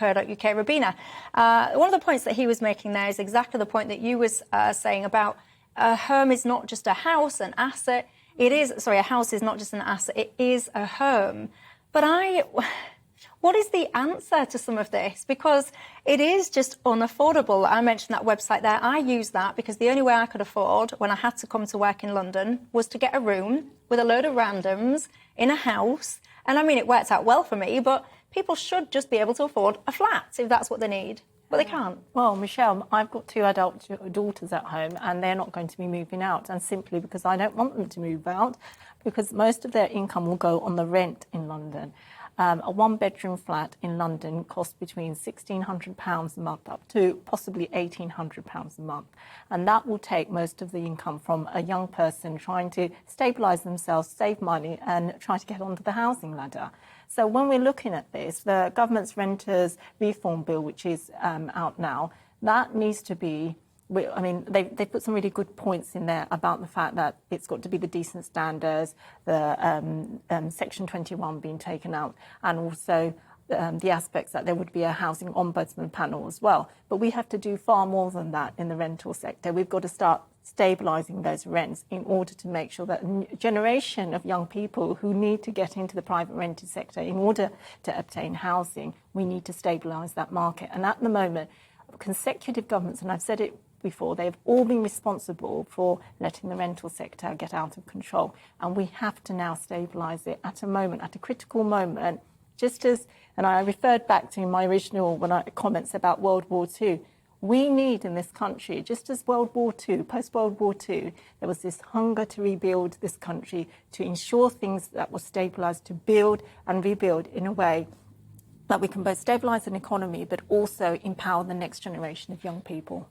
Rabina, one of the points that he was making there is exactly the point that you was saying about a home is not just a house, an asset. A house is not just an asset, it is a home. But what is the answer to some of this? Because it is just unaffordable. I mentioned that website there. I used that because the only way I could afford when I had to come to work in London was to get a room with a load of randoms in a house. And I mean, it worked out well for me, but people should just be able to afford a flat if that's what they need. But they can't. Well, Michelle, I've got 2 adult daughters at home and they're not going to be moving out. And simply because I don't want them to move out, because most of their income will go on the rent in London. A 1-bedroom flat in London costs between £1,600 a month up to possibly £1,800 a month. And that will take most of the income from a young person trying to stabilise themselves, save money and try to get onto the housing ladder. So when we're looking at this, the government's renters reform bill, which is out now, that needs to be... I mean, they put some really good points in there about the fact that it's got to be the decent standards, the Section 21 being taken out, and also the aspects that there would be a housing ombudsman panel as well. But we have to do far more than that in the rental sector. We've got to start stabilising those rents in order to make sure that a generation of young people who need to get into the private rented sector in order to obtain housing, we need to stabilise that market. And at the moment, consecutive governments, and I've said it before, they've all been responsible for letting the rental sector get out of control. And we have to now stabilise it at a critical moment, just as, and I referred back to my original comments about World War II, we need in this country, just as World War II, post-World War II, there was this hunger to rebuild this country, to ensure things that were stabilised, to build and rebuild in a way that we can both stabilise an economy but also empower the next generation of young people.